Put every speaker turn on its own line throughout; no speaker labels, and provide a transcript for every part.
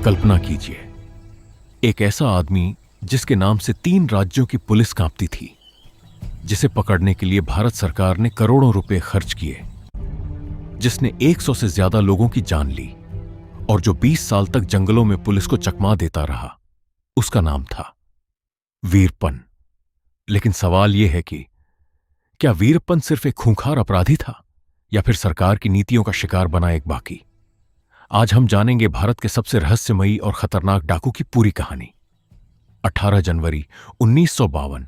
कल्पना कीजिए, एक ऐसा आदमी जिसके नाम से 3 राज्यों की पुलिस कांपती थी, जिसे पकड़ने के लिए भारत सरकार ने करोड़ों रुपए खर्च किए, जिसने 100 से ज्यादा लोगों की जान ली और जो 20 साल तक जंगलों में पुलिस को चकमा देता रहा, उसका नाम था वीरप्पन। लेकिन सवाल यह है कि क्या वीरप्पन सिर्फ एक खूंखार अपराधी था या फिर सरकार की नीतियों का शिकार बना एक बाकी? आज हम जानेंगे भारत के सबसे रहस्यमयी और खतरनाक डाकू की पूरी कहानी। 18 जनवरी 1952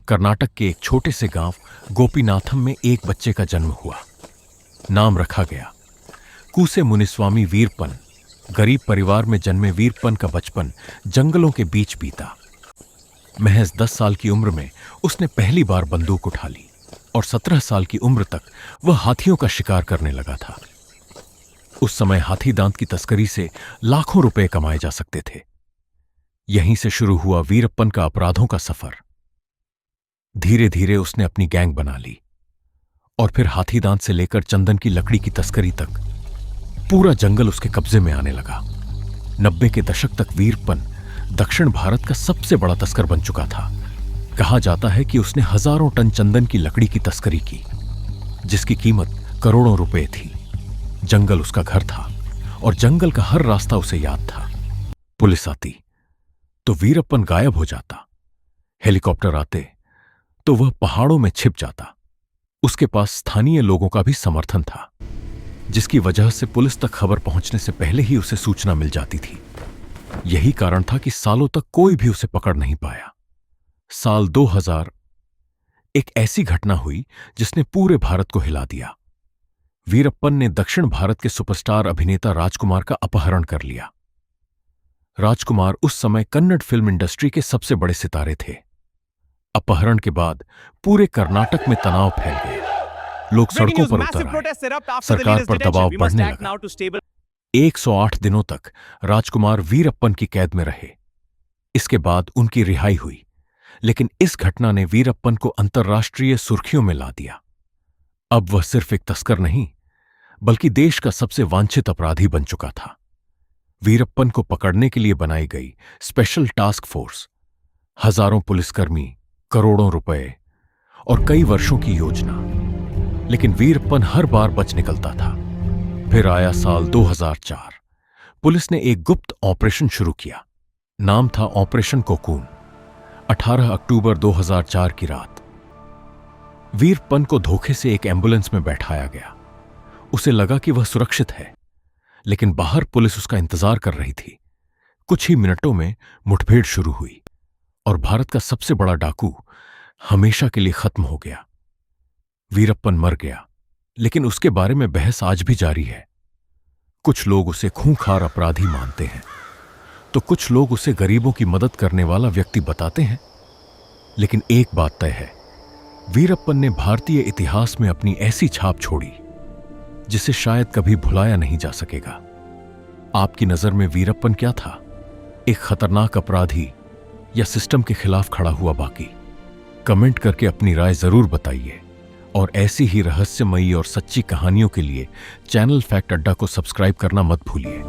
कर्नाटक के एक छोटे से गांव गोपीनाथम में एक बच्चे का जन्म हुआ। नाम रखा गया कूसे मुनिस्वामी वीरप्पन। गरीब परिवार में जन्मे वीरप्पन का बचपन जंगलों के बीच बीता। महज 10 साल की उम्र में उसने पहली बार बंदूक उठा ली और 17 साल की उम्र तक वह हाथियों का शिकार करने लगा था। उस समय हाथी दांत की तस्करी से लाखों रुपए कमाए जा सकते थे। यहीं से शुरू हुआ वीरप्पन का अपराधों का सफर। धीरे धीरे उसने अपनी गैंग बना ली और फिर हाथी दांत से लेकर चंदन की लकड़ी की तस्करी तक पूरा जंगल उसके कब्जे में आने लगा। 90 के दशक तक वीरप्पन दक्षिण भारत का सबसे बड़ा तस्कर बन चुका था। कहा जाता है कि उसने हजारों टन चंदन की लकड़ी की तस्करी की, जिसकी कीमत करोड़ों रुपए थी। जंगल उसका घर था और जंगल का हर रास्ता उसे याद था। पुलिस आती तो वीरप्पन गायब हो जाता, हेलीकॉप्टर आते तो वह पहाड़ों में छिप जाता। उसके पास स्थानीय लोगों का भी समर्थन था, जिसकी वजह से पुलिस तक खबर पहुंचने से पहले ही उसे सूचना मिल जाती थी। यही कारण था कि सालों तक कोई भी उसे पकड़ नहीं पाया। साल 2000 एक ऐसी घटना हुई जिसने पूरे भारत को हिला दिया। वीरप्पन ने दक्षिण भारत के सुपरस्टार अभिनेता राजकुमार का अपहरण कर लिया। राजकुमार उस समय कन्नड़ फिल्म इंडस्ट्री के सबसे बड़े सितारे थे। अपहरण के बाद पूरे कर्नाटक में तनाव फैल गया। लोग सड़कों पर उतर आए। सरकार पर दबाव बढ़ने लगा। 108 दिनों तक राजकुमार वीरप्पन की कैद में रहे। इसके बाद उनकी रिहाई हुई, लेकिन इस घटना ने वीरप्पन को अंतर्राष्ट्रीय सुर्खियों में ला दिया। अब वह सिर्फ एक तस्कर नहीं, बल्कि देश का सबसे वांछित अपराधी बन चुका था। वीरप्पन को पकड़ने के लिए बनाई गई स्पेशल टास्क फोर्स, हजारों पुलिसकर्मी, करोड़ों रुपए और कई वर्षों की योजना, लेकिन वीरप्पन हर बार बच निकलता था। फिर आया साल 2004। पुलिस ने एक गुप्त ऑपरेशन शुरू किया। नाम था ऑपरेशन कोकून। 18 अक्टूबर 2004 की रात वीरप्पन को धोखे से एक एम्बुलेंस में बैठाया गया। उसे लगा कि वह सुरक्षित है, लेकिन बाहर पुलिस उसका इंतजार कर रही थी। कुछ ही मिनटों में मुठभेड़ शुरू हुई और भारत का सबसे बड़ा डाकू हमेशा के लिए खत्म हो गया। वीरप्पन मर गया, लेकिन उसके बारे में बहस आज भी जारी है। कुछ लोग उसे खूंखार अपराधी मानते हैं, तो कुछ लोग उसे गरीबों की मदद करने वाला व्यक्ति बताते हैं। लेकिन एक बात तय है, वीरप्पन ने भारतीय इतिहास में अपनी ऐसी छाप छोड़ी जिसे शायद कभी भुलाया नहीं जा सकेगा। आपकी नजर में वीरप्पन क्या था? एक खतरनाक अपराधी या सिस्टम के खिलाफ खड़ा हुआ बाकी? कमेंट करके अपनी राय जरूर बताइए और ऐसी ही रहस्यमयी और सच्ची कहानियों के लिए चैनल फैक्ट अड्डा को सब्सक्राइब करना मत भूलिए।